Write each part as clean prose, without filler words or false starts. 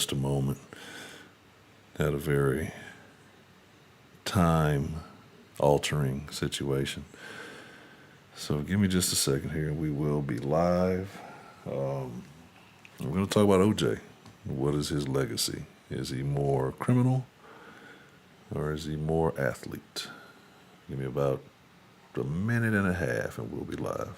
just a moment. Had a very time altering situation. So give me just a second here. We will be live. We're going to talk about OJ. What is his legacy? Is he more criminal or is he more athlete? Give me about a minute and a half and we'll be live.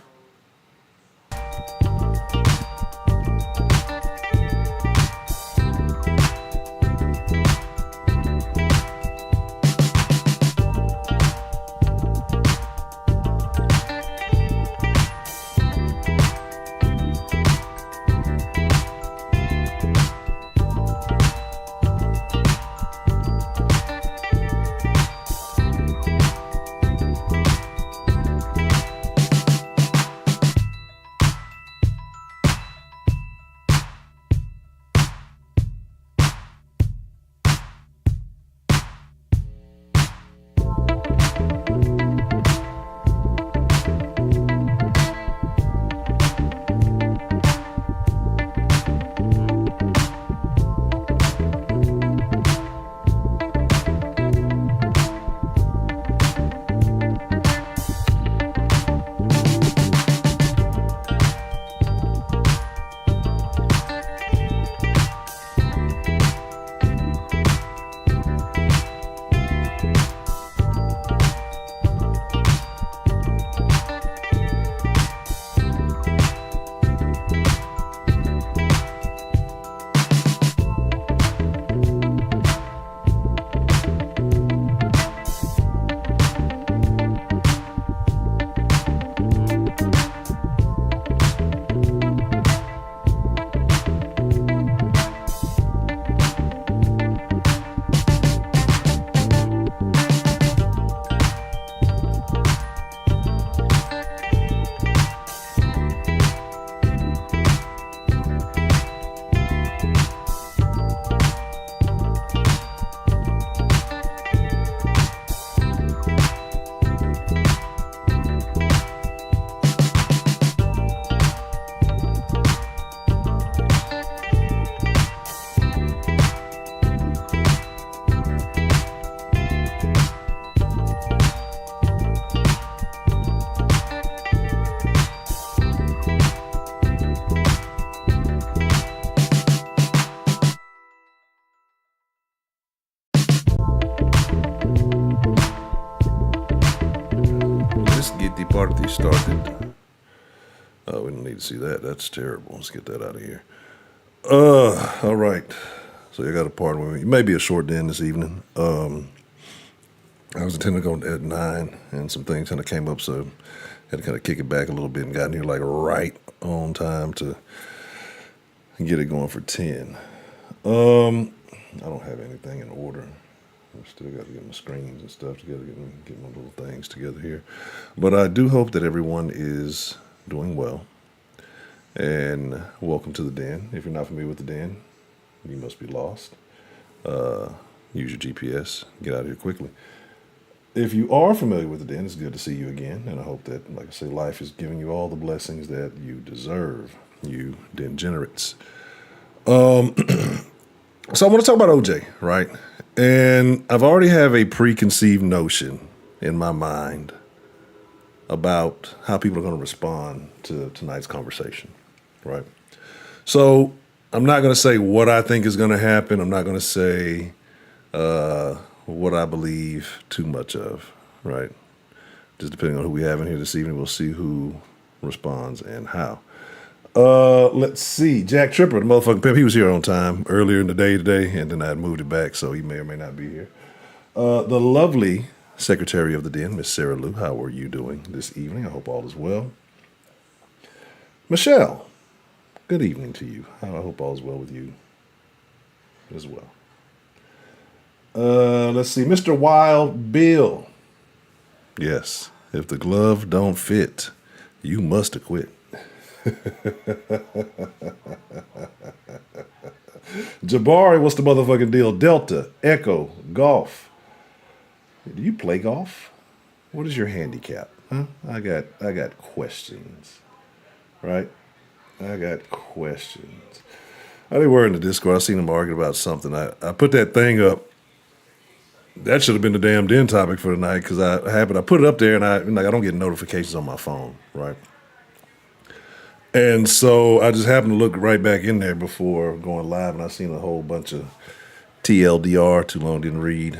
Party started. Oh, we don't need to see that. That's terrible. Let's get that out of here. All right. So you got a party with me. It may be a short den this evening. I was intending to go at 9, and some things kind of came up, so I had to kind of kick it back a little bit and got in here like right on time to get it going for 10. I don't have anything in order. I still got to get my screens and stuff together, get my little things together here. But I do hope that everyone is doing well. And welcome to the Den. If you're not familiar with the Den, you must be lost. Use your GPS. Get out of here quickly. If you are familiar with the Den, it's good to see you again. And I hope that, like I say, life is giving you all the blessings that you deserve, you degenerates. So I want to talk about OJ, right? And I've already have a preconceived notion in my mind about how people are going to respond to tonight's conversation, right? So I'm not going to say what I think is going to happen. I'm not going to say what I believe too much of, right? Just depending on who we have in here this evening, we'll see who responds and how. Let's see. Jack Tripper, the motherfucking pimp, he was here on time earlier in the day today, and then I had moved it back, so he may or may not be here. The lovely Secretary of the Den, Miss Sarah Lou, how are you doing this evening? I hope all is well. Michelle, good evening to you. I hope all is well with you as well. Let's see. Mr. Wild Bill. Yes, if the glove don't fit, you must have quit. Jabari, what's the motherfucking deal? Delta, Echo, Golf. Do you play golf? What is your handicap? Huh? I got questions. Right? I got questions. They were in the Discord. I seen them arguing about something. I put that thing up. That should have been the damn den topic for tonight because I put it up there and I don't get notifications on my phone, right? And so I just happened to look right back in there before going live, and I seen a whole bunch of TLDR, too long didn't read,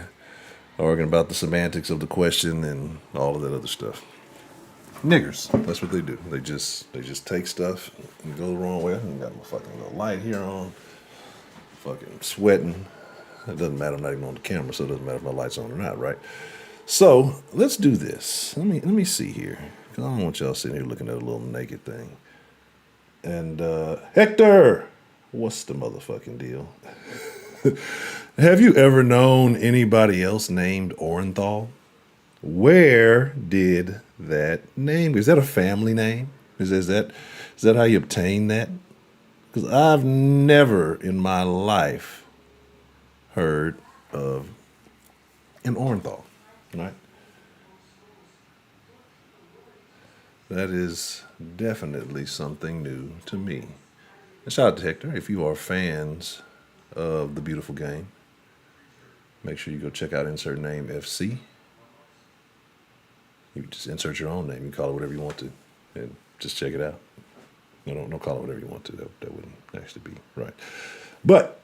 arguing about the semantics of the question and all of that other stuff. Niggers, that's what they do. They just take stuff and go the wrong way. I got my fucking little light here on, fucking sweating. It doesn't matter. I'm not even on the camera, so it doesn't matter if my light's on or not, right? So let's do this. Let me see here. Cause I don't want y'all sitting here looking at a little naked thing. And Hector, what's the motherfucking deal? Have you ever known anybody else named Orenthal? Where did that name? Is that a family name? Is that how you obtain that? Because I've never in my life heard of an Orenthal, right? That is definitely something new to me. And shout out to Hector. If you are fans of the beautiful game, make sure you go check out Insert Name FC. You just insert your own name. You call it whatever you want to, and just check it out. You don't call it whatever you want to. That wouldn't actually be right. But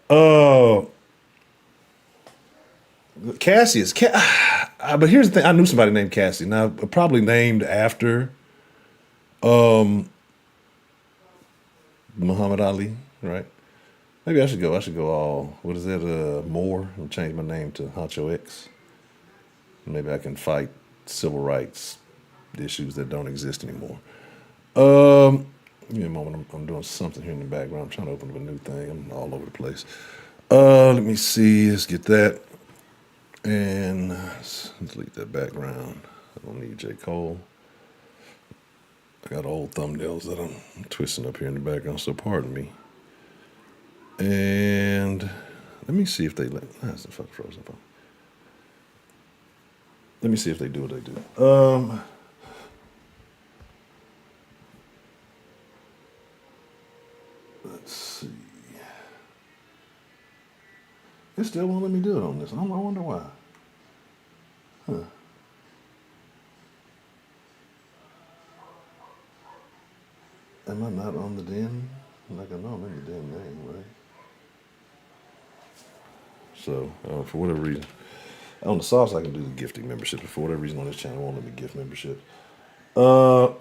Cassius. But here's the thing. I knew somebody named Cassie. Now probably named after Muhammad Ali, right? Maybe I should go. All. What is that? Moore. I'll change my name to Honcho X. Maybe I can fight civil rights issues that don't exist anymore. Give me a moment. I'm doing something here in the background. I'm trying to open up a new thing. I'm all over the place. Let me see. Let's get that. And let's delete that background. I don't need J. Cole. I got old thumbnails that I'm twisting up here in the background, so pardon me. And let me see if they let. That's the fuck frozen phone. Let me see if they do what they do. Let's see. It still won't let me do it on this. I wonder why. Huh. Am I not on the den? Like I know I'm in the den name, right? So, for whatever reason, on the sauce I can do the gifting membership, but for whatever reason on this channel, it won't let me gift membership. All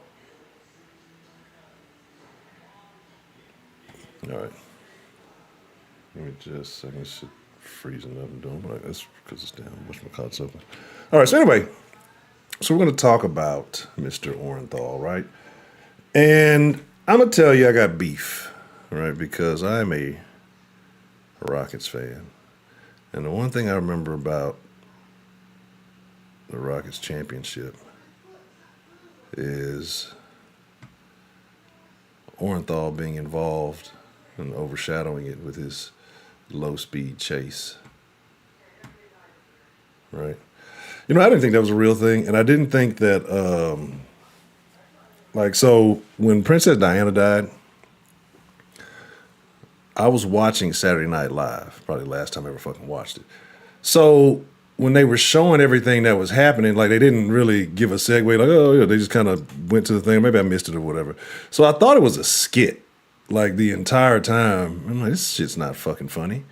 right. Let me just, I can sit freezing up and doing, but that's because it's down. Wish my card's open. All right, so anyway, so we're going to talk about Mr. Orenthal, right? And I'm going to tell you I got beef, right? Because I'm a Rockets fan. And the one thing I remember about the Rockets championship is Orenthal being involved and overshadowing it with his low-speed chase, right? You know, I didn't think that was a real thing, and I didn't think that, so when Princess Diana died, I was watching Saturday Night Live, probably the last time I ever fucking watched it. So when they were showing everything that was happening, like they didn't really give a segue, like, oh, yeah, they just kind of went to the thing. Maybe I missed it or whatever. So I thought it was a skit, like the entire time. I'm like, this shit's not fucking funny.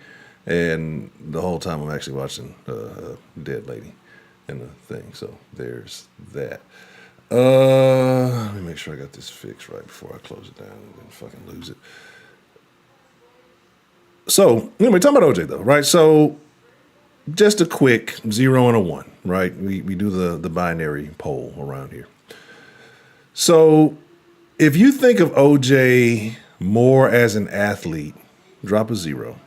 And the whole time I'm actually watching Dead Lady and the thing. So there's that. Let me make sure I got this fixed right before I close it down and then fucking lose it. So, anyway, talking about OJ though, right? So, just a quick 0 and a 1, right? We do the binary poll around here. So, if you think of OJ more as an athlete, drop a 0.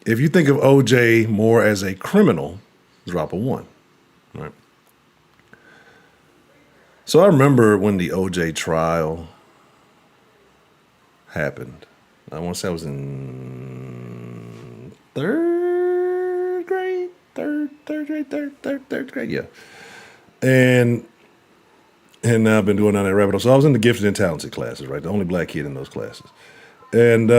If you think of OJ more as a criminal, drop a 1, right? So, I remember when the OJ trial happened. I want to say I was in third grade, yeah. And now I've been doing that rabbit hole. So I was in the gifted and talented classes, right? The only black kid in those classes. And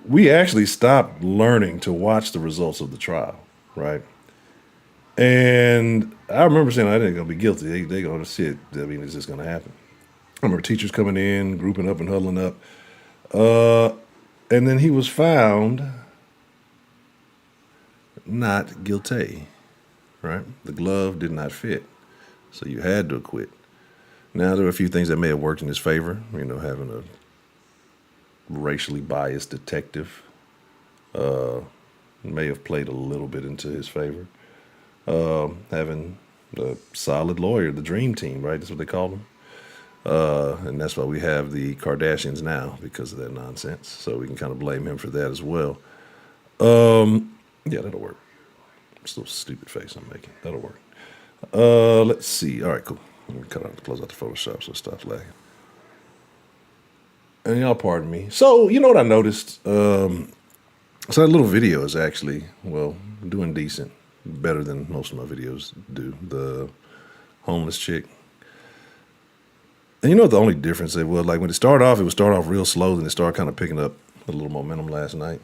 we actually stopped learning to watch the results of the trial, right? And I remember saying I didn't gonna be guilty. They gonna shit. I mean, it's just gonna happen. I remember teachers coming in, grouping up and huddling up. And then he was found not guilty, right? The glove did not fit. So you had to acquit. Now, there are a few things that may have worked in his favor, having a racially biased detective may have played a little bit into his favor. Having a solid lawyer, the dream team, right? That's what they call them. And that's why we have the Kardashians now because of that nonsense. So we can kind of blame him for that as well. Yeah, that'll work. It's a little stupid face I'm making. That'll work. Let's see. All right, cool. Let me close out the Photoshop so it stops lagging. And y'all pardon me. So, you know what I noticed? So that little video is actually, well, doing decent. Better than most of my videos do. The homeless chick. And you know what the only difference it was? Like when it would start off real slow, then it started kind of picking up a little momentum last night.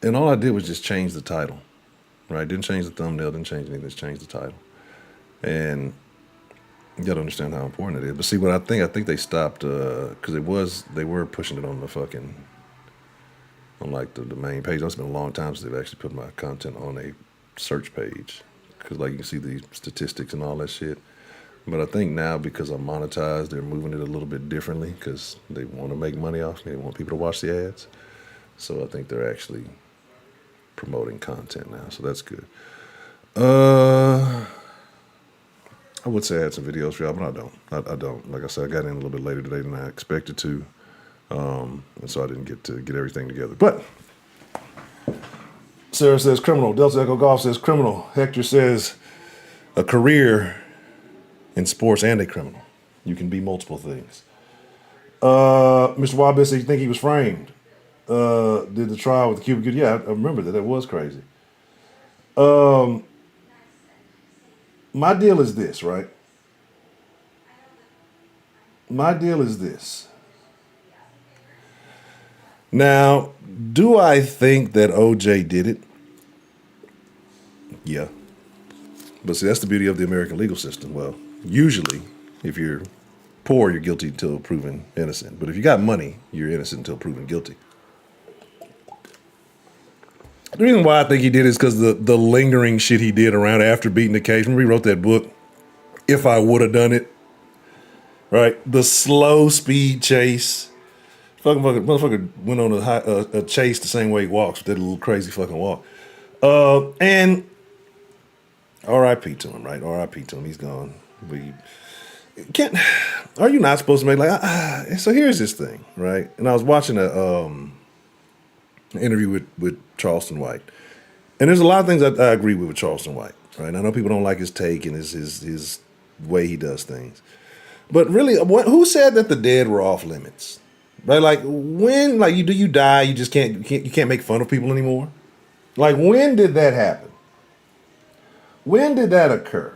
And all I did was just change the title, right? Didn't change the thumbnail, didn't change anything, just changed the title. And you got to understand how important it is. But see, what I think they stopped because they were pushing it on the fucking on like the main page. It's been a long time since they've actually put my content on a search page because like you can see the statistics and all that shit. But I think now because I'm monetized, they're moving it a little bit differently because they want to make money off. They want people to watch the ads. So I think they're actually promoting content now. So that's good. I would say I had some videos for y'all, but I don't. I don't. Like I said, I got in a little bit later today than I expected to, and so I didn't get to get everything together. But Sarah says criminal. Delta Echo Golf says criminal. Hector says a career in sports and a criminal. You can be multiple things. Mr. Wabbit said you think he was framed. Did the trial with the Cuban Good? Yeah, I remember that. That was crazy. My deal is this, right? My deal is this. Now, do I think that OJ did it? Yeah. But see, that's the beauty of the American legal system. Well, usually, if you're poor, you're guilty until proven innocent. But if you got money, you're innocent until proven guilty. The reason why I think he did is because the lingering shit he did around after beating the case. Remember he wrote that book, If I Would Have Done It, right? The slow speed chase. Motherfucker went on a chase the same way he walks with that little crazy fucking walk. And R.I.P. to him, right? R.I.P. to him. He's gone. We can't. Are you not supposed to make So here's this thing, right? And I was watching an interview with Charleston White, and there's a lot of things I agree with Charleston White, right? And I know people don't like his take and his way he does things, but really, who said that the dead were off limits? Right? Like when, like you die, you just can't make fun of people anymore. Like when did that happen? When did that occur?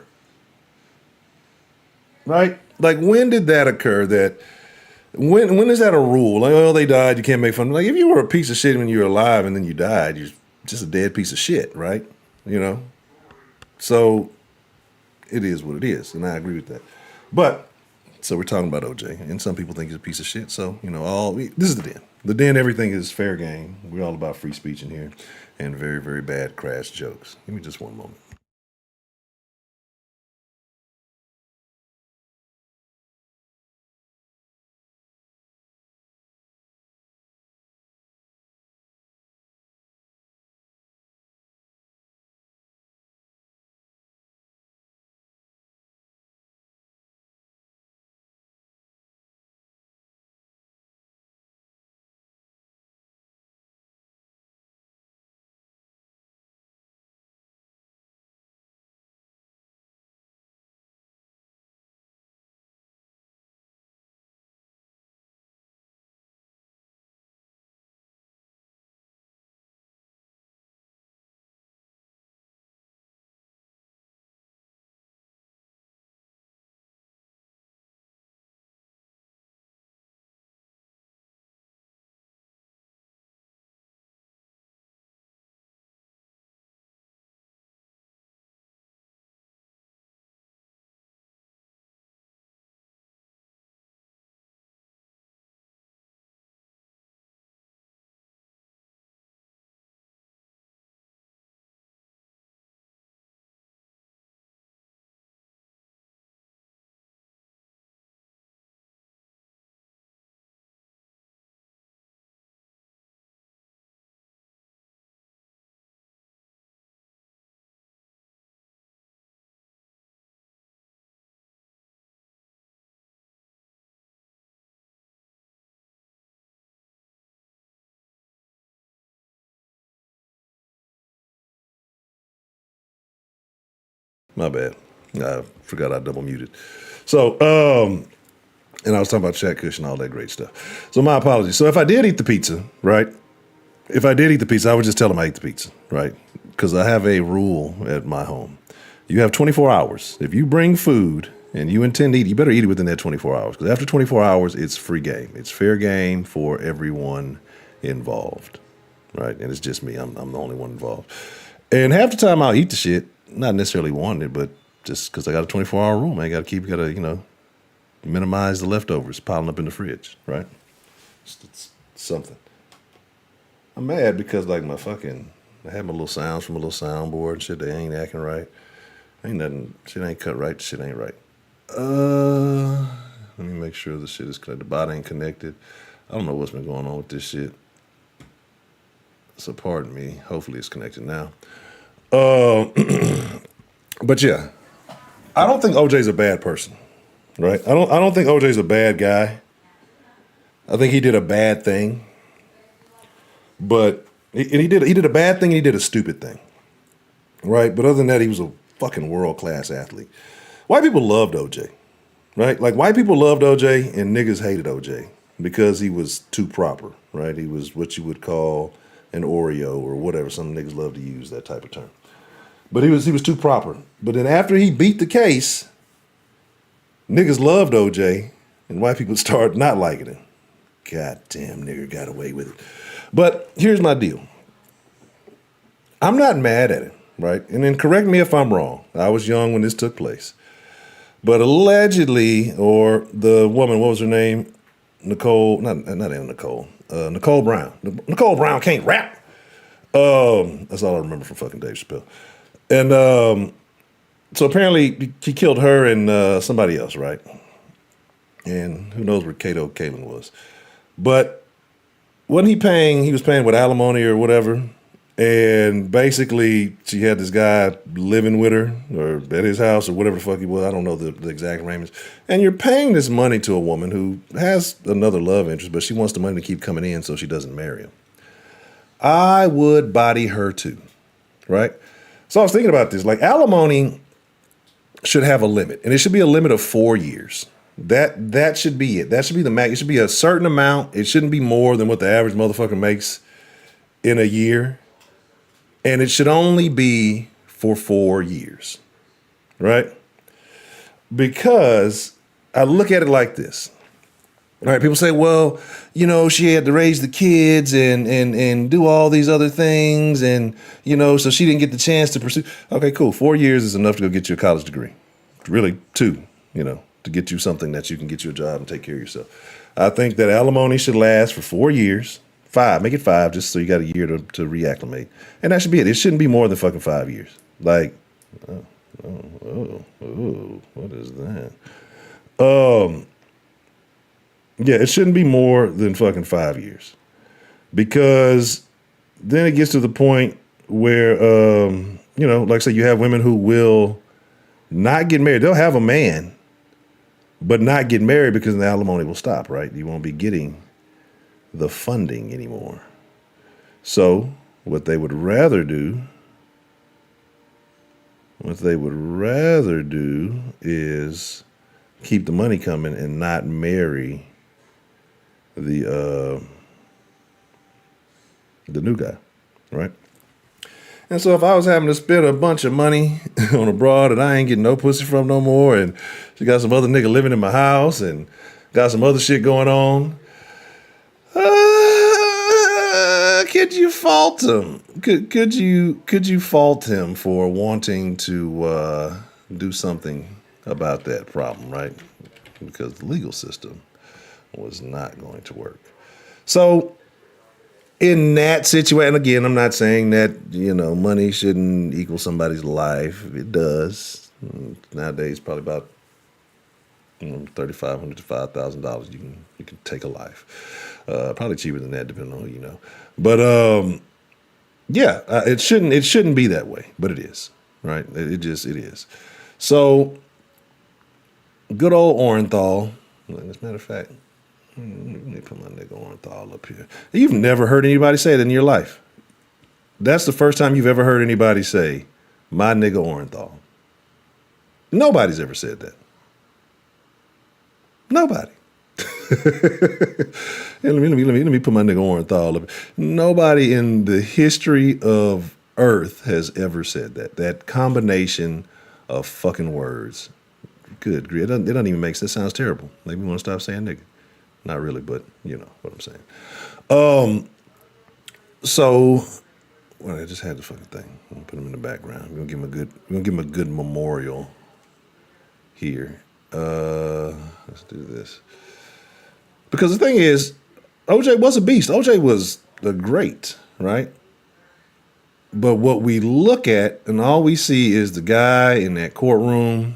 Right? Like when did that occur? That when is that a rule? Like oh they died, you can't make fun. Like if you were a piece of shit when you were alive and then you died, you're just a dead piece of shit, right? You know. So it is what it is, and I agree with that. But so we're talking about OJ, and some people think he's a piece of shit. So this is the den. The den. Everything is fair game. We're all about free speech in here, and very very bad crass jokes. Give me just one moment. My bad. I forgot I double muted. So, and I was talking about Chat Kush and all that great stuff. So my apologies. So if I did eat the pizza, right? If I did eat the pizza, I would just tell them I ate the pizza, right? Because I have a rule at my home. You have 24 hours. If you bring food and you intend to eat, you better eat it within that 24 hours. Because after 24 hours, it's free game. It's fair game for everyone involved, right? And it's just me. I'm the only one involved. And half the time I'll eat the shit, not necessarily wanting it, but just because I got a 24-hour rule, man. Gotta minimize the leftovers piling up in the fridge, right? It's something. I'm mad because like I had my little sounds from a little soundboard and shit. They ain't acting right. Ain't nothing. Shit ain't cut right. Shit ain't right. Let me make sure the shit is connected. The bot ain't connected. I don't know what's been going on with this shit. So pardon me. Hopefully it's connected now. But yeah, I don't think OJ's a bad person, right? I don't think OJ's a bad guy. I think he did a bad thing, but he did a bad thing and he did a stupid thing, right? But other than that, he was a fucking world-class athlete. White people loved OJ, right? Like white people loved OJ and niggas hated OJ because he was too proper, right? He was what you would call an Oreo or whatever. Some niggas love to use that type of term. But he was too proper. But then after he beat the case, niggas loved OJ and white people started not liking him. Goddamn nigga got away with it. But here's my deal. I'm not mad at him, right? And then correct me if I'm wrong. I was young when this took place. But allegedly, or the woman, what was her name? Nicole, not Anna Nicole. Nicole Brown. Nicole Brown can't rap. That's all I remember from fucking Dave Chappelle. And so apparently he killed her and somebody else, right? And who knows where Kato Kalin was. But wasn't he paying, he was paying with alimony or whatever. And basically she had this guy living with her or at his house or whatever the fuck he was. I don't know the exact arrangements. And you're paying this money to a woman who has another love interest, but she wants the money to keep coming in so she doesn't marry him. I would body her too, right? So I was thinking about this, like alimony should have a limit, and it should be a limit of 4 years. That should be it. That should be the max. It should be a certain amount. It shouldn't be more than what the average motherfucker makes in a year. And it should only be for 4 years, right? Because I look at it like this. All right, people say, well, she had to raise the kids and do all these other things. And, so she didn't get the chance to pursue. Okay, cool. 4 years is enough to go get you a college degree. Really, 2, to get you something that you can get you a job and take care of yourself. I think that alimony should last for 4 years. 5, make it 5, just so you got a year to reacclimate. And that should be it. It shouldn't be more than fucking 5 years. Like, what is that? Yeah, it shouldn't be more than fucking 5 years. Because then it gets to the point where, like I say, you have women who will not get married. They'll have a man, but not get married because the alimony will stop, right? You won't be getting the funding anymore. So what they would rather do is keep the money coming and not marry the new guy, right? And so if I was having to spend a bunch of money on a broad that I ain't getting no pussy from no more, and she got some other nigga living in my house and got some other shit going on, could you fault him? Could you fault him for wanting to do something about that problem, right? Because the legal system was not going to work. So in that situation, again, I'm not saying that, money shouldn't equal somebody's life. It does. Nowadays, probably about $3,500 to $5,000, you can take a life. Probably cheaper than that, depending on who you know. But it shouldn't be that way, but it is, right? It is. So good old Orenthal. As a matter of fact, let me put my nigga Orenthal up here. You've never heard anybody say that in your life. That's the first time you've ever heard anybody say, my nigga Orenthal. Nobody's ever said that. Nobody. Let me put my nigga Orenthal up. Nobody in the history of Earth has ever said that. That combination of fucking words. Good grief. It doesn't even make sense. That sounds terrible. Maybe we want to stop saying nigga. Not really, but you know what I'm saying. So, well, I just had the fucking thing. I'm gonna put him in the background. We're gonna give him a good memorial here. Let's do this. Because the thing is, OJ was a beast. OJ was a great, right? But what we look at and all we see is the guy in that courtroom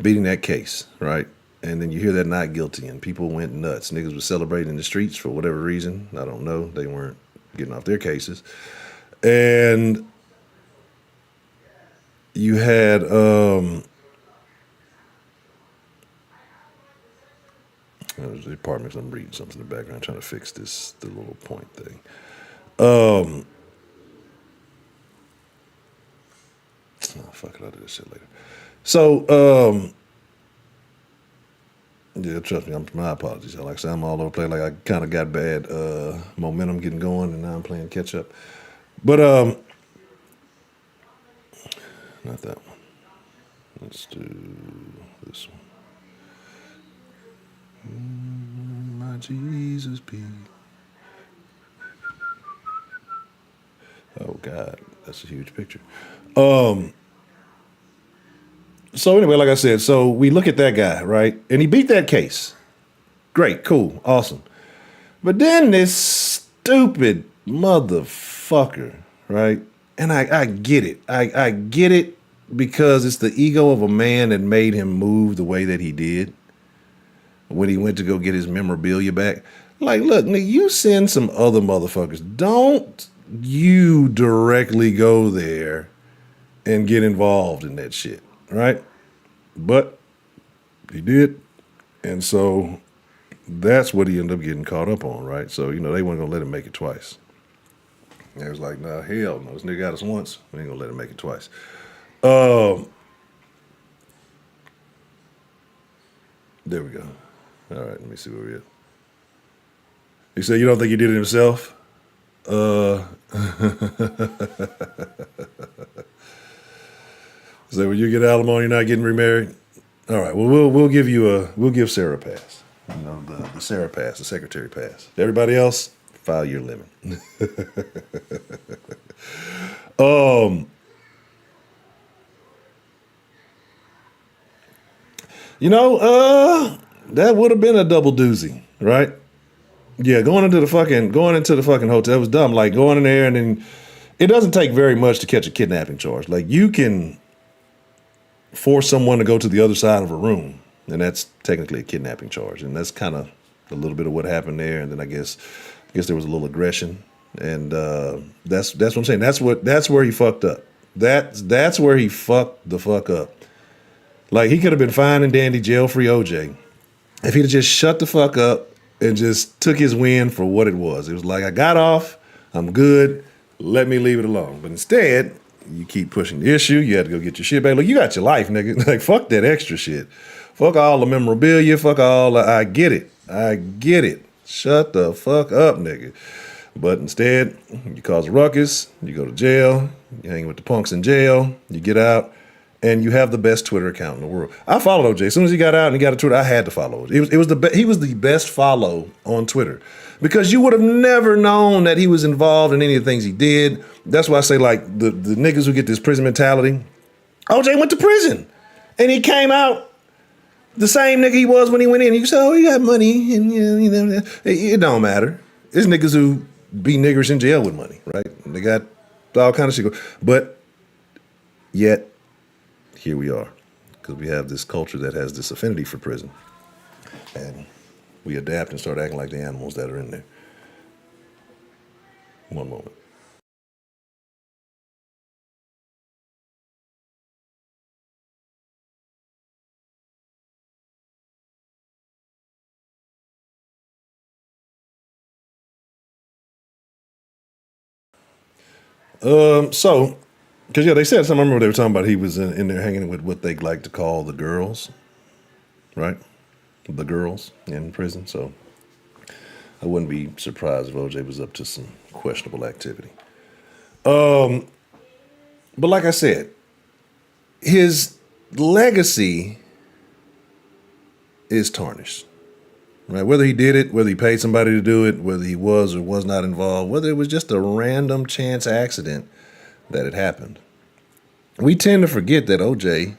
beating that case, right? And then you hear that not guilty and people went nuts. Niggas were celebrating in the streets for whatever reason. I don't know. They weren't getting off their cases. And you had the apartment. I'm reading something in the background, trying to fix the little point thing. Oh, fuck it, I'll do this shit later. So, yeah, trust me, my apologies. Like I said, I'm all over the place. Like I kind of got bad momentum getting going, and now I'm playing catch up. But not that one. Let's do this one. My Jesus be. Oh God, that's a huge picture. So anyway, like I said, so we look at that guy, right? And he beat that case. Great, cool, awesome. But then this stupid motherfucker, right? And I get it. I get it because it's the ego of a man that made him move the way that he did when he went to go get his memorabilia back. Like, look, nigga, you send some other motherfuckers. Don't you directly go there and get involved in that shit, right? But he did. And so that's what he ended up getting caught up on, right? So, you know, they weren't going to let him make it twice. They was like, nah, hell no. This nigga got us once. We ain't going to let him make it twice. There we go. All right, let me see where we at. He said, you don't think he did it himself? So when you get alimony, you're not getting remarried? All right, well, we'll give Sarah a pass. You know, the Sarah pass, the secretary pass. Everybody else, file your limit. You know, that would have been a double doozy, right? Yeah, going into the fucking hotel, it was dumb. Like going in there and then it doesn't take very much to catch a kidnapping charge. Like you can force someone to go to the other side of a room, and that's technically a kidnapping charge. And that's kind of a little bit of what happened there. And then I guess there was a little aggression, and that's what I'm saying. That's where he fucked up. That's where he fucked the fuck up. Like he could have been fine and dandy, jail free OJ, if he'd have just shut the fuck up and just took his win for what it was. It was like I got off, I'm good. Let me leave it alone. But instead, you keep pushing the issue. You had to go get your shit back. Look, you got your life, nigga. Like, fuck that extra shit. Fuck all the memorabilia. Fuck all the, I get it. I get it. Shut the fuck up, nigga. But instead, you cause a ruckus. You go to jail. You hang with the punks in jail. You get out. And you have the best Twitter account in the world. I followed OJ. As soon as he got out and he got a Twitter, I had to follow it. He was the best follow on Twitter. Because you would have never known that he was involved in any of the things he did. That's why I say, like, the niggas who get this prison mentality. OJ went to prison. And he came out the same nigga he was when he went in. You say, oh, he got money. And you know, it don't matter. There's niggas who be niggers in jail with money, right? And they got all kind of shit. But yet, here we are. Because we have this culture that has this affinity for prison. And we adapt and start acting like the animals that are in there. One moment. So Because, yeah, they said something. I remember they were talking about he was in there hanging with what they like to call the girls, right? The girls in prison. So I wouldn't be surprised if OJ was up to some questionable activity. But like I said, his legacy is tarnished. Right? Whether he did it, whether he paid somebody to do it, whether he was or was not involved, whether it was just a random chance accident that it happened. We tend to forget that OJ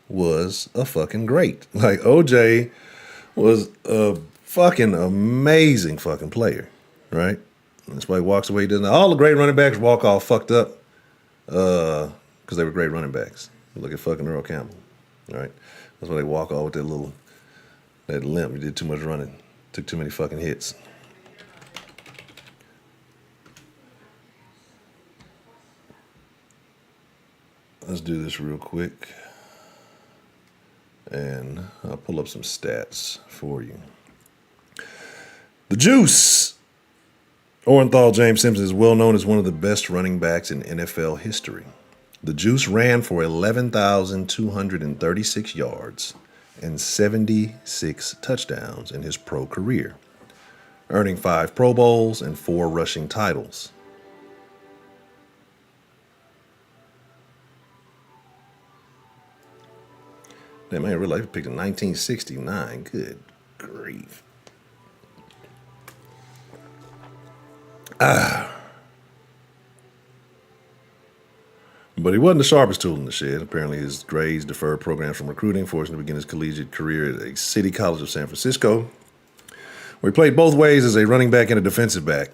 was a fucking great. Like, OJ was a fucking amazing fucking player, right? That's why he walks away. He doesn't. All the great running backs walk all fucked up because they were great running backs. Look at fucking Earl Campbell, right? That's why they walk all with that limp. He did too much running, took too many fucking hits. Let's do this real quick. And I'll pull up some stats for you. The Juice. Orenthal James Simpson is well known as one of the best running backs in NFL history. The Juice ran for 11,236 yards and 76 touchdowns in his pro career, earning 5 Pro Bowls and 4 rushing titles. Damn, man, real life picked in 1969. Good grief. But he wasn't the sharpest tool in the shed. Apparently his grades deferred programs from recruiting, forcing him to begin his collegiate career at a City College of San Francisco, where he played both ways as a running back and a defensive back.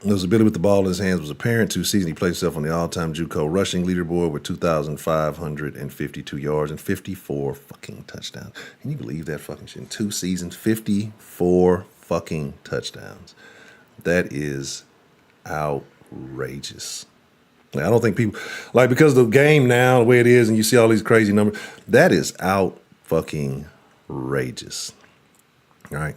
His ability with the ball in his hands was apparent. 2 seasons he placed himself on the all-time JUCO rushing leaderboard with 2,552 yards and 54 fucking touchdowns. Can you believe that fucking shit? In 2 seasons, 54 fucking touchdowns. That is outrageous. Like, I don't think people, like, because of the game now, the way it is, and you see all these crazy numbers, that is out fucking outrageous. All right.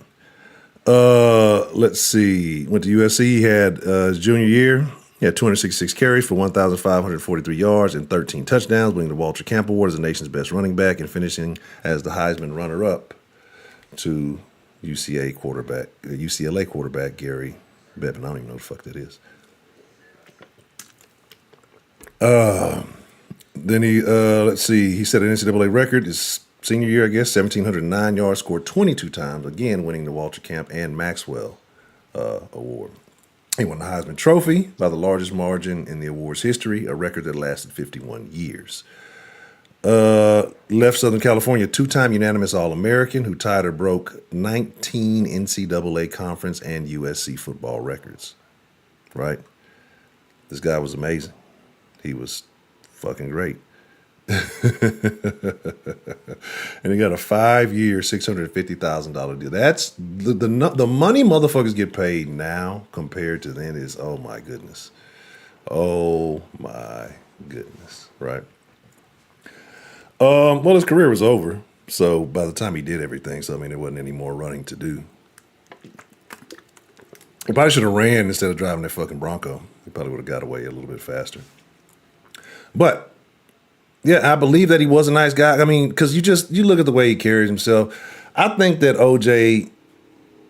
Let's see. Went to USC. He had his junior year. He had 266 carries for 1,543 yards and 13 touchdowns, winning the Walter Camp Award as the nation's best running back and finishing as the Heisman runner-up to UCLA quarterback Gary Bettman. I don't even know what the fuck that is. Then he, let's see, he set an NCAA record his senior year, I guess, 1,709 yards, scored 22 times, again winning the Walter Camp and Maxwell Award. He won the Heisman Trophy by the largest margin in the award's history, a record that lasted 51 years. Left Southern California, 2-time unanimous All-American who tied or broke 19 NCAA conference and USC football records. Right? This guy was amazing. He was fucking great. And he got a 5-year, $650,000 deal. That's the money motherfuckers get paid now compared to then is, oh my goodness. Oh my goodness, right? Well, his career was over. So by the time he did everything, so I mean, there wasn't any more running to do. He probably should have ran instead of driving that fucking Bronco. He probably would have got away a little bit faster. But yeah, I believe that he was a nice guy. I mean, because you look at the way he carries himself. I think that OJ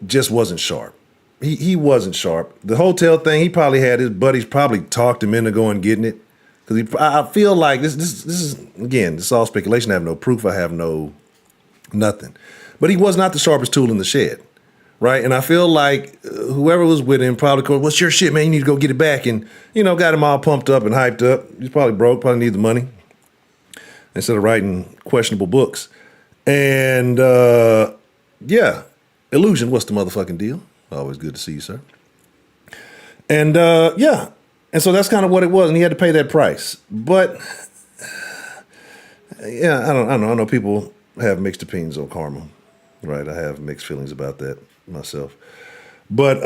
just wasn't sharp. He wasn't sharp. The hotel thing, he probably had his buddies probably talked him into going getting it. Because I feel like this is, again, this is all speculation. I have no proof. I have no nothing. But he was not the sharpest tool in the shed, right? And I feel like whoever was with him probably called, what's your shit, man? You need to go get it back. And, got him all pumped up and hyped up. He's probably broke, probably need the money instead of writing questionable books. And, yeah, Illusion, what's the motherfucking deal? Always good to see you, sir. And, yeah. And so that's kind of what it was, and he had to pay that price. But yeah, I don't know. I know people have mixed opinions on karma, right? I have mixed feelings about that myself. But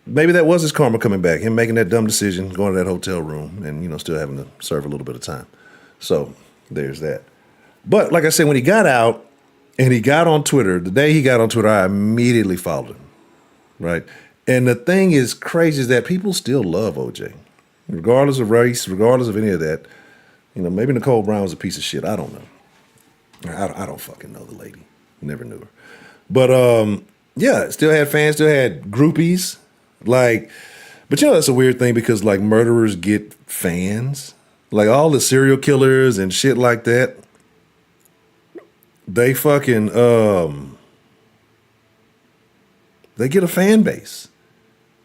maybe that was his karma coming back, him making that dumb decision, going to that hotel room, and still having to serve a little bit of time. So there's that. But like I said, when he got out and he got on Twitter, the day he got on Twitter, I immediately followed him, right? And the thing is crazy is that people still love OJ. regardless of race, regardless of any of that. Maybe Nicole Brown was a piece of shit. I don't know. I don't fucking know the lady. Never knew her. But yeah, still had fans, still had groupies. Like, but that's a weird thing because like murderers get fans. Like all the serial killers and shit like that. They fucking they get a fan base.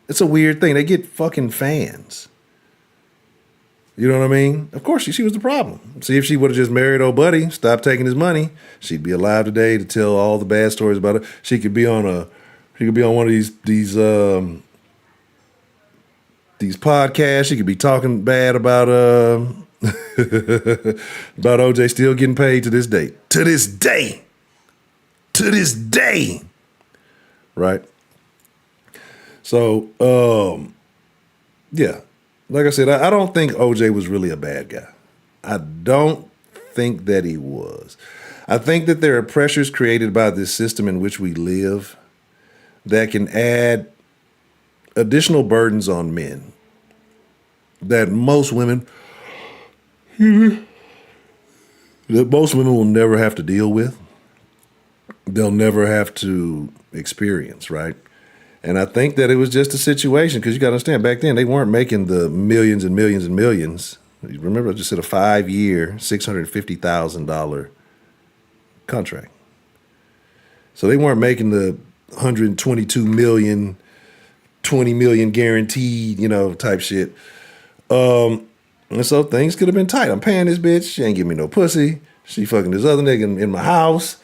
It's a weird thing. They get fucking fans. You know what I mean? Of course, she was the problem. See, if she would have just married old buddy, stopped taking his money, she'd be alive today to tell all the bad stories about it. She could be on one of these podcasts. She could be talking bad about about OJ still getting paid to this day. To this day. To this day. Right? So, yeah. Like I said, I don't think OJ was really a bad guy. I don't think that he was. I think that there are pressures created by this system in which we live that can add additional burdens on men that most women will never have to deal with. They'll never have to experience, right? And I think that it was just a situation because you got to understand back then they weren't making the millions and millions and millions. Remember, I just said a 5-year, $650,000 contract. So they weren't making the 122 million, 20 million guaranteed, type shit. And so things could have been tight. I'm paying this bitch. She ain't giving me no pussy. She fucking this other nigga in my house,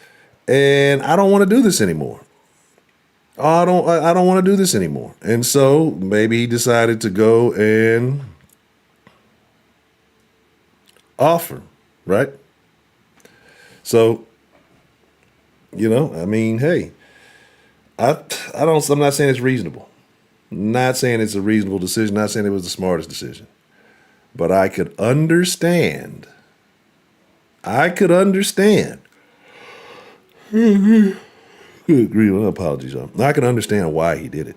and I don't want to do this anymore. I don't want to do this anymore. And so maybe he decided to go and offer, right? So, hey, I'm not saying it's reasonable. Not saying it's a reasonable decision, not saying it was the smartest decision. But I could understand. Good grief, apologies, y'all. I can understand why he did it.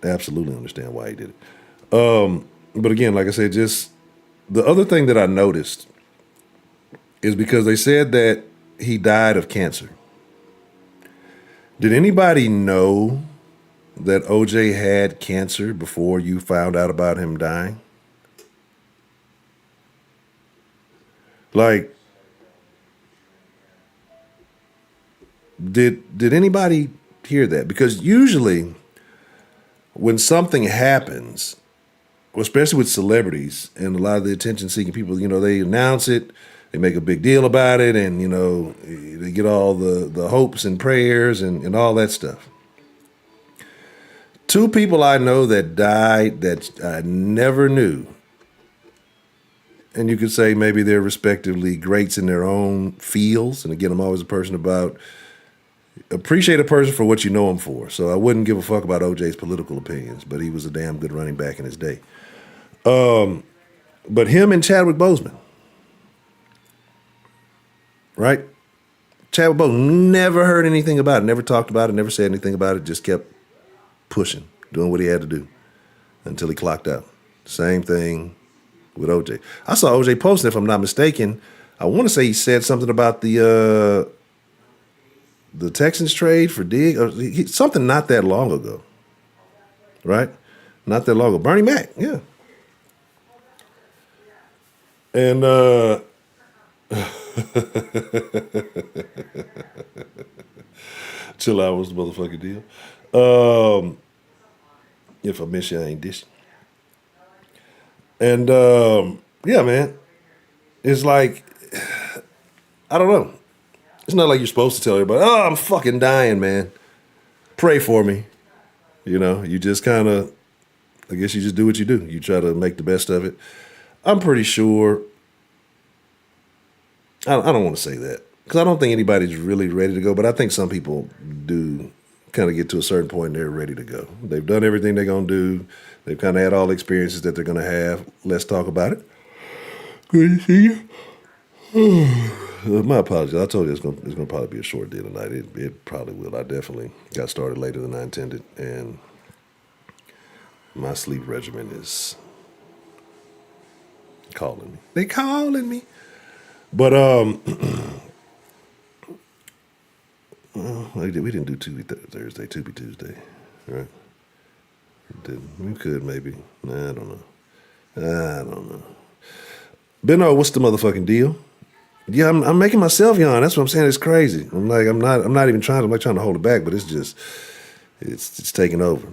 Absolutely understand why he did it. But again, like I said, just the other thing that I noticed is because they said that he died of cancer. Did anybody know that OJ had cancer before you found out about him dying? Like, did anybody hear that? Because usually when something happens, especially with celebrities and a lot of the attention-seeking people, they announce it, they make a big deal about it, and, they get all the hopes and prayers and all that stuff. 2 people I know that died that I never knew, and you could say maybe they're respectively greats in their own fields, and again, I'm always a person about appreciate a person for what you know him for. So I wouldn't give a fuck about OJ's political opinions, but he was a damn good running back in his day. But him and Chadwick Boseman, right? Chadwick Boseman never heard anything about it, never talked about it, never said anything about it, just kept pushing, doing what he had to do until he clocked out. Same thing with OJ. I saw OJ posting, if I'm not mistaken, I want to say he said something about the Texans trade for Diggs, or something not that long ago, right? Not that long ago. Bernie Mac, yeah. And chill out was the motherfucking deal. If I miss you, I ain't dishing. And yeah, man, it's like, I don't know. It's not like you're supposed to tell everybody, oh, I'm fucking dying, man. Pray for me. You just kind of, I guess you just do what you do. You try to make the best of it. I'm pretty sure, I don't want to say that, because I don't think anybody's really ready to go, but I think some people do kind of get to a certain point and they're ready to go. They've done everything they're going to do. They've kind of had all the experiences that they're going to have. Let's talk about it. Good to see you. My apologies. I told you it's going to probably be a short day tonight. It probably will. I definitely got started later than I intended, and my sleep regimen is Calling me. They calling me. But we didn't do Thursday, Tuesday Tuesday, right? We could maybe. Nah, I don't know. I don't know. Benno, what's the motherfucking deal? Yeah, I'm making myself yawn. That's what I'm saying. It's crazy. I'm not even trying. I'm not trying to hold it back, but it's just, it's taking over.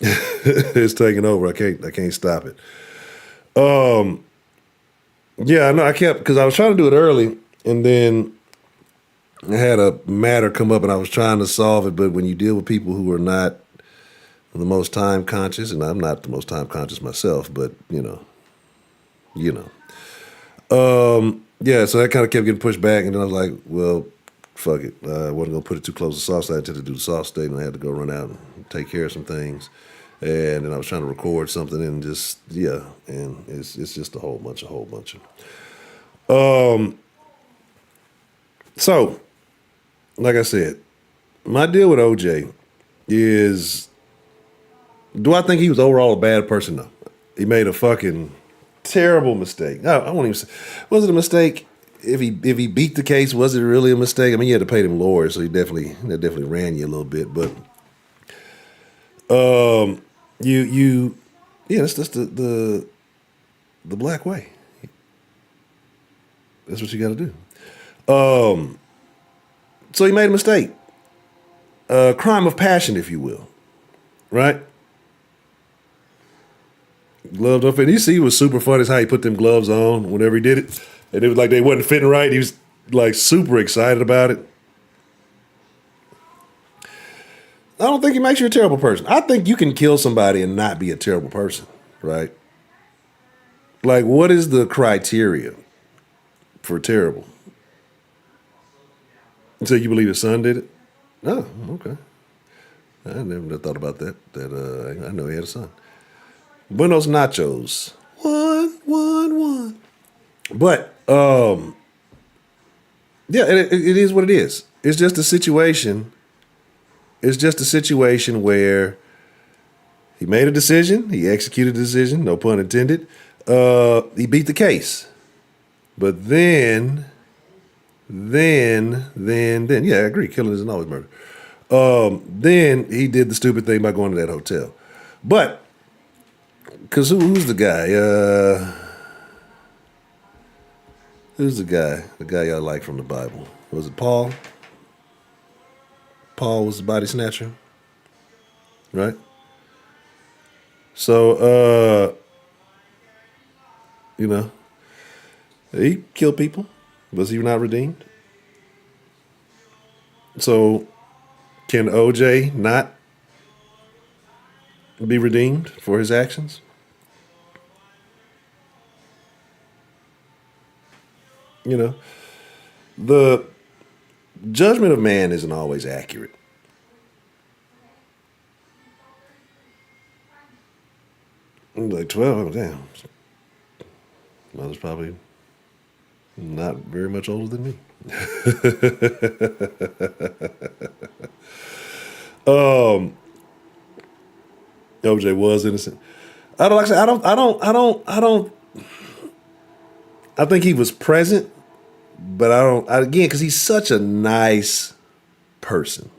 It's taking over. I can't stop it. Yeah, I know. I kept because I was trying to do it early, and then I had a matter come up, and I was trying to solve it. But when you deal with people who are not the most time conscious, and I'm not the most time conscious myself, but you know. Yeah, so that kind of kept getting pushed back, and then I was like, well, fuck it. I wasn't going to put it too close to soft, so I had to do the soft state, and I had to go run out and take care of some things. And then I was trying to record something, and just, yeah, and it's just a whole bunch. So, like I said, my deal with OJ is, do I think he was overall a bad person? No. He made a fucking terrible mistake. No, I won't even say. Was it a mistake? If he beat the case, was it really a mistake? I mean, you had to pay them lawyers, so that definitely ran you a little bit. But yeah, that's just the black way. That's what you got to do. So he made a mistake, a crime of passion, if you will, right? Gloves off, and you see, it was super funny as how he put them gloves on whenever he did it, and it was like they wasn't fitting right. He was like super excited about it. I don't think he makes you a terrible person. I think you can kill somebody and not be a terrible person, right? Like, what is the criteria for terrible? So you believe his son did it? Oh, okay. I never thought about that. I know he had a son. Buenos nachos. One. But yeah, it is what it is. It's just a situation. It's just a situation where he made a decision. He executed the decision. No pun intended. He beat the case. But then, yeah, I agree. Killing isn't always murder. Then he did the stupid thing by going to that hotel. But, because who's the guy? Who's the guy? The guy y'all like from the Bible. Was it Paul? Paul was the body snatcher. Right? So, he killed people. Was he not redeemed? So, can OJ not be redeemed for his actions? The judgment of man isn't always accurate. I'm like 12, damn. Mother's probably not very much older than me. OJ was innocent. I don't like I say I don't I think he was present, but again, because he's such a nice person.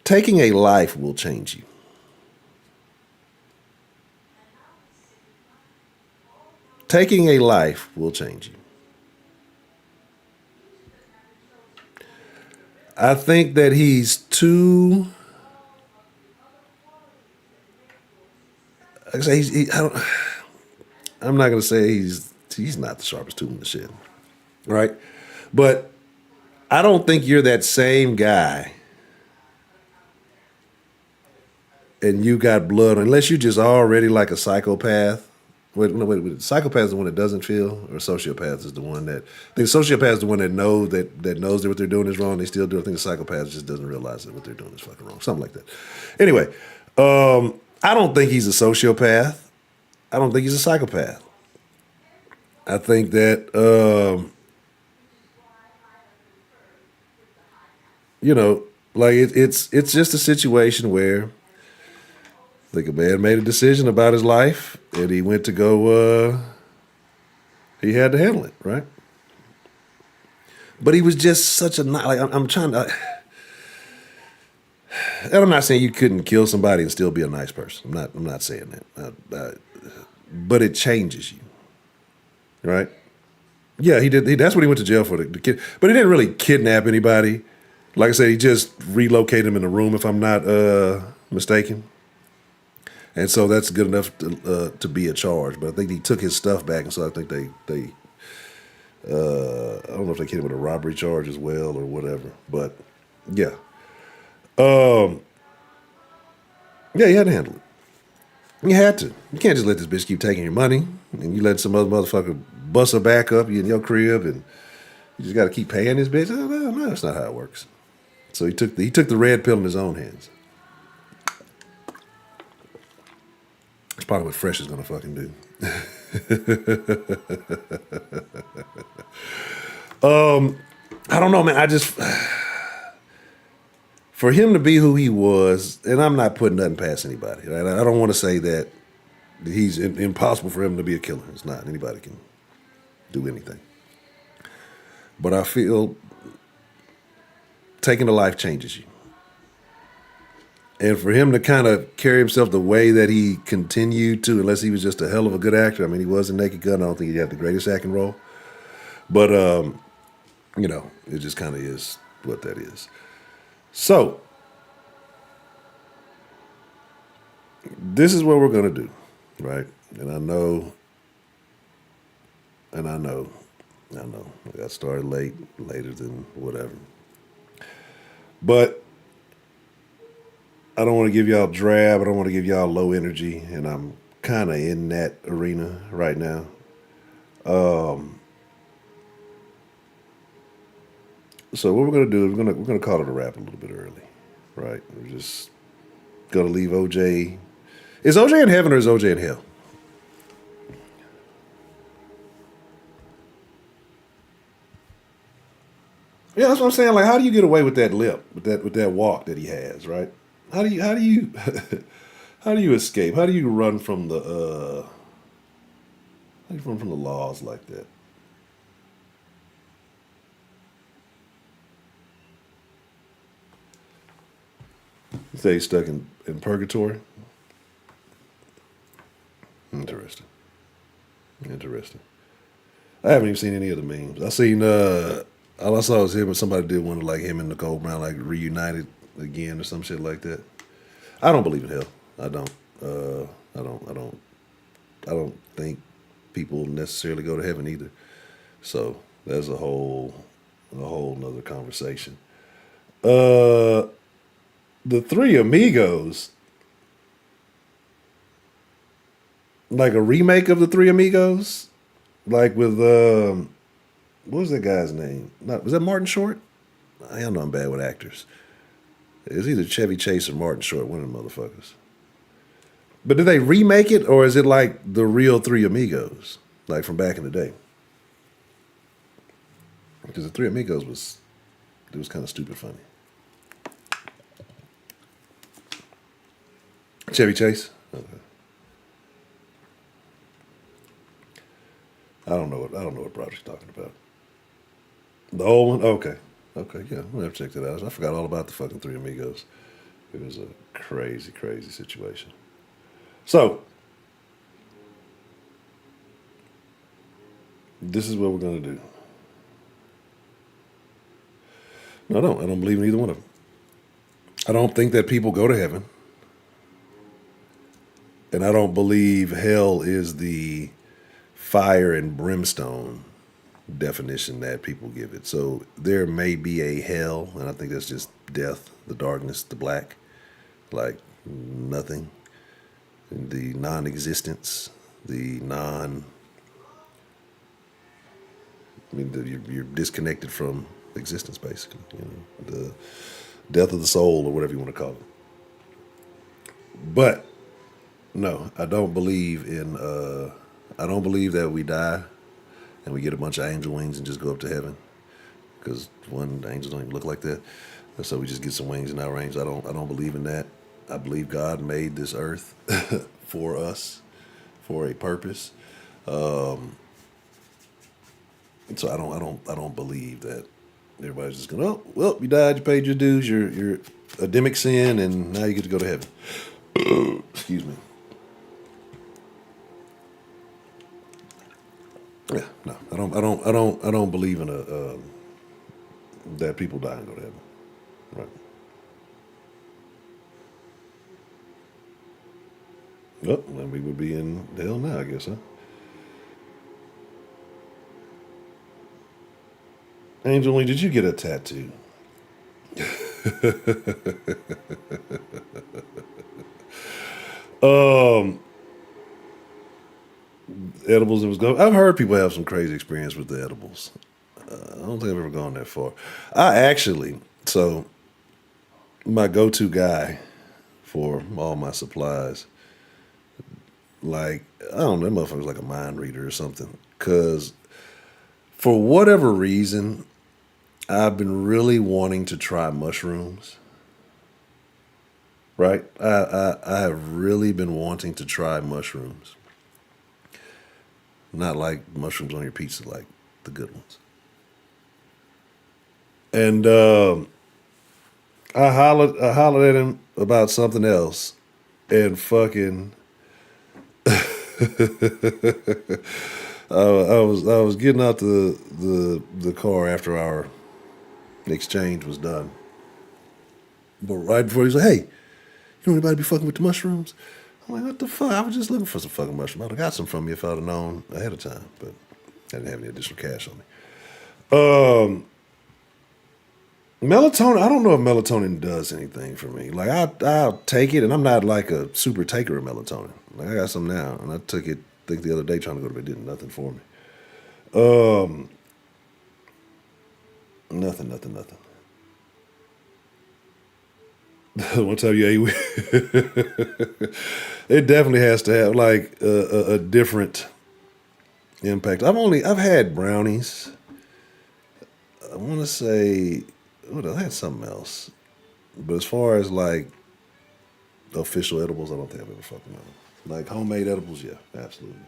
Taking a life will change you. Taking a life will change you. I think that he's too. Like I say, I'm not gonna say he's not the sharpest tool in the shed, right? But I don't think you're that same guy, and you got blood unless you're just already like a psychopath. Wait. Psychopath is the one that doesn't feel, or sociopath is the one that. I think sociopath is the one that knows that what they're doing is wrong. They still do it. I think the psychopath just doesn't realize that what they're doing is fucking wrong. Something like that. Anyway, I don't think he's a sociopath. I don't think he's a psychopath. I think that like it's just a situation where think a man made a decision about his life, and he went to go. He had to handle it, right? But he was just such a like. I'm trying to. And I'm not saying you couldn't kill somebody and still be a nice person. I'm not saying that. But it changes you, right? Yeah, he did. That's what he went to jail for. The kid, but he didn't really kidnap anybody. Like I said, he just relocated him in the room, if I'm not mistaken. And so that's good enough to be a charge. But I think he took his stuff back, and so I think they I don't know if they hit him with a robbery charge as well or whatever. But yeah, yeah, you had to handle it. You had to. You can't just let this bitch keep taking your money, and you let some other motherfucker bust her back up you in your crib, and you just got to keep paying this bitch. No, that's not how it works. So he took the red pill in his own hands. That's probably what Fresh is gonna fucking do. I don't know, man. I just for him to be who he was, and I'm not putting nothing past anybody. Right? I don't want to say that he's impossible for him to be a killer. It's not. Anybody can do anything. But I feel taking a life changes you. And for him to kind of carry himself the way that he continued to, unless he was just a hell of a good actor. I mean, he was in Naked Gun. I don't think he had the greatest acting role. But, it just kind of is what that is. So, this is what we're going to do, right? And I know, I got started later than whatever. But I don't want to give y'all drab. I don't want to give y'all low energy, and I'm kind of in that arena right now. So what we're gonna do is we're gonna call it a wrap a little bit early, right? We're just gonna leave OJ. Is OJ in heaven or is OJ in hell? Yeah, that's what I'm saying. Like, how do you get away with that lip, with that walk that he has, right? How do you how do you escape? How do you run from the laws like that? You say he's stuck in purgatory? Interesting. Interesting. I haven't even seen any of the memes. I seen all I saw was him and somebody did one of like him and Nicole Brown like reunited again or some shit like that. I don't believe in hell. I don't. I don't think people necessarily go to heaven either. So that's a whole nother conversation. The Three Amigos, like a remake of the Three Amigos, like with what was that guy's name? Was that Martin Short? I don't know. I'm bad with actors. It's either Chevy Chase or Martin Short, one of them motherfuckers. But did they remake it, or is it like the real Three Amigos, like from back in the day? Because the Three Amigos was kind of stupid funny. Chevy Chase. Okay. I don't know what project you're talking about. The old one? Okay. Okay, yeah, we'll have to check that out. I forgot all about the fucking Three Amigos. It was a crazy, crazy situation. So, this is what we're going to do. No, I don't believe in either one of them. I don't think that people go to heaven. And I don't believe hell is the fire and brimstone definition that people give it. So there may be a hell, and I think that's just death, the darkness, the black, like nothing, the non-existence, you're disconnected from existence, basically. The death of the soul, or whatever you want to call it. But no, I don't believe in. I don't believe that we die and we get a bunch of angel wings and just go up to heaven, because one, angels don't even look like that. So we just get some wings in our range. I don't believe in that. I believe God made this earth for us, for a purpose. So I don't believe that everybody's just going, oh, well, you died, you paid your dues, you're Adamic sin, and now you get to go to heaven. Excuse me. Yeah, no, I don't believe in that people die and go to heaven. Right. Well, then we would be in hell now, I guess, huh? Angeline, did you get a tattoo? Um, edibles. It was going. I've heard people have some crazy experience with the edibles. I don't think I've ever gone that far. I actually, so my go-to guy for all my supplies, like I don't know, that motherfucker's like a mind reader or something. Cause for whatever reason, I've been really wanting to try mushrooms. Right, I have really been wanting to try mushrooms. Not like mushrooms on your pizza, like the good ones. And I hollered at him about something else, and fucking, I was getting out the car after our exchange was done. But right before he was like, "Hey, you know anybody be fucking with the mushrooms?" I'm like, "What the fuck? I was just looking for some fucking mushrooms. I'd have got some from you if I'd have known ahead of time, but I didn't have any additional cash on me." Melatonin. I don't know if melatonin does anything for me. Like I'll take it, and I'm not like a super taker of melatonin. Like I got some now, and I took it. I think the other day trying to go to bed, did nothing for me. Nothing, nothing, nothing. One time you ate, it definitely has to have like a different impact. I've had brownies. I want to say, what else? I had something else, but as far as like official edibles, I don't think I've ever fucking known. Like homemade edibles, yeah, absolutely.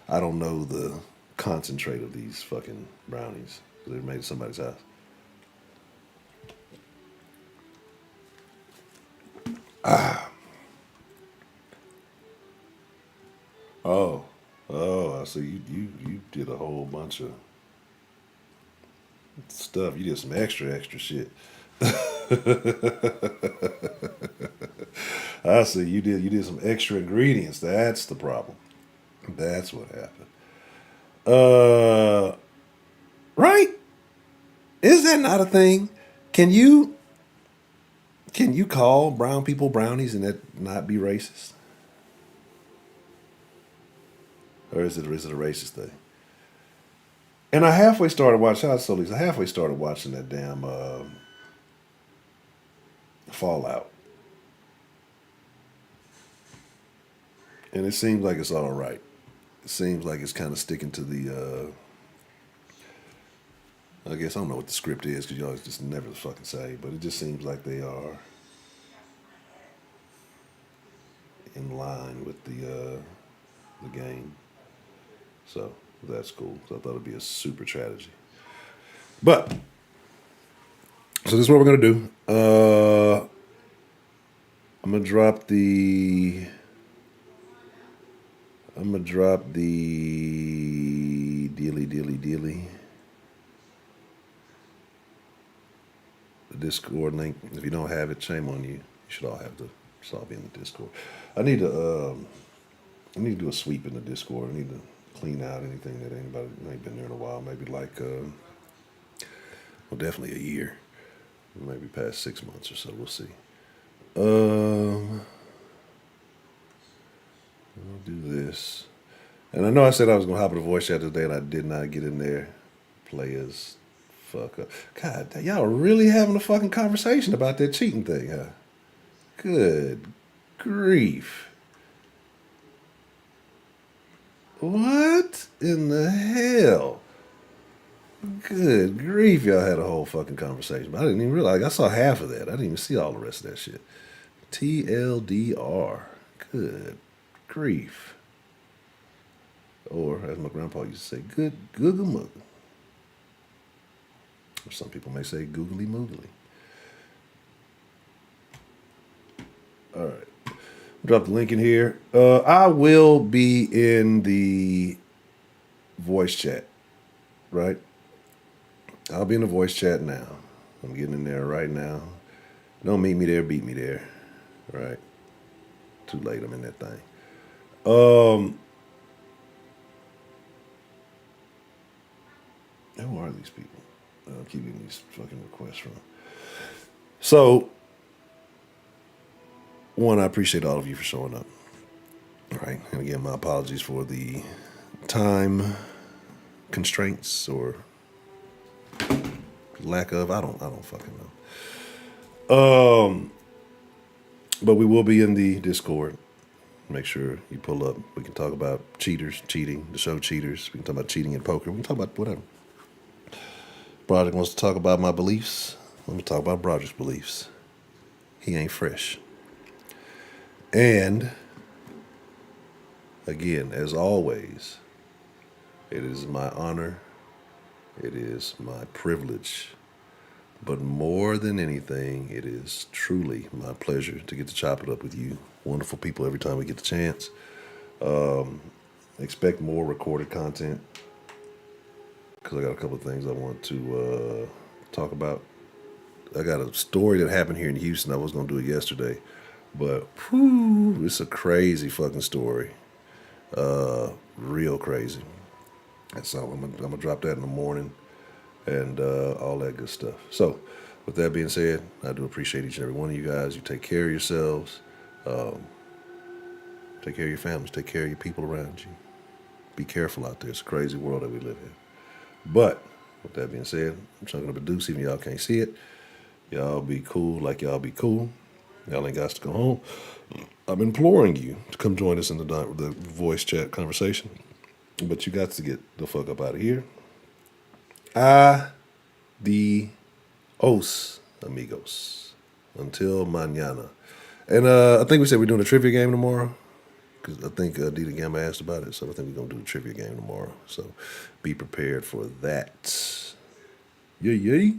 I don't know the concentrate of these fucking brownies. They're made at somebody's house. Oh, oh, I see. You did a whole bunch of stuff. You did some extra shit. I see. You did some extra ingredients. That's the problem. That's what happened. Uh, right? Is that not a thing? Can you can you call brown people brownies and that not be racist? Or is it a racist thing? And I halfway started watching. I halfway started watching that damn Fallout, and it seems like it's all right. It seems like it's kind of sticking to the. I guess I don't know what the script is because you always just never fucking say, but it just seems like they are in line with the game. So that's cool. So I thought it'd be a super strategy. But so this is what we're gonna do. I'm gonna drop the. I'm gonna drop the dealy. The Discord link. If you don't have it, shame on you. You should all have to. Should all be in the Discord. I need to. I need to do a sweep in the Discord. I need to clean out anything that anybody ain't been there in a while. Maybe like, well, definitely a year. Maybe past 6 months or so. We'll see. I'll do this. And I know I said I was gonna hop in the voice chat today, and I did not get in there. Players, fuck up. God, y'all really having a fucking conversation about that cheating thing, huh? Good grief. What in the hell? Good grief, y'all had a whole fucking conversation. But I didn't even realize. I saw half of that. I didn't even see all the rest of that shit. TLDR. Good grief. Or, as my grandpa used to say, good google muggle. Or some people may say googly moogly. All right. Drop the link in here. I will be in the voice chat, right? I'll be in the voice chat now. I'm getting in there right now. Don't meet me there, beat me there. Right? Too late, I'm in that thing. Who are these people? I keep getting these fucking requests from. So, one, I appreciate all of you for showing up. All right, and again, my apologies for the time constraints or lack of. I don't fucking know. But we will be in the Discord. Make sure you pull up. We can talk about cheaters, cheating, the show Cheaters. We can talk about cheating in poker. We can talk about whatever. Broderick wants to talk about my beliefs. Let me talk about Broderick's beliefs. He ain't fresh. And again, as always, it is my honor, it is my privilege, but more than anything, it is truly my pleasure to get to chop it up with you wonderful people every time we get the chance. Expect more recorded content because I got a couple of things I want to talk about. I got a story that happened here in Houston. I was going to do it yesterday, but whew, it's a crazy fucking story. Real crazy. And so I'm gonna drop that in the morning and all that good stuff. So, with that being said, I do appreciate each and every one of you guys. You take care of yourselves. Take care of your families. Take care of your people around you. Be careful out there. It's a crazy world that we live in. But, with that being said, I'm chunking up a deuce even y'all can't see it. Y'all be cool like y'all be cool. Y'all ain't got to go home. I'm imploring you to come join us in the voice chat conversation. But you got to get the fuck up out of here. Adios, amigos. Until mañana. And I think we said we're doing a trivia game tomorrow. Because I think Dita Gamma asked about it. So I think we're going to do a trivia game tomorrow. So be prepared for that. Yay, yay.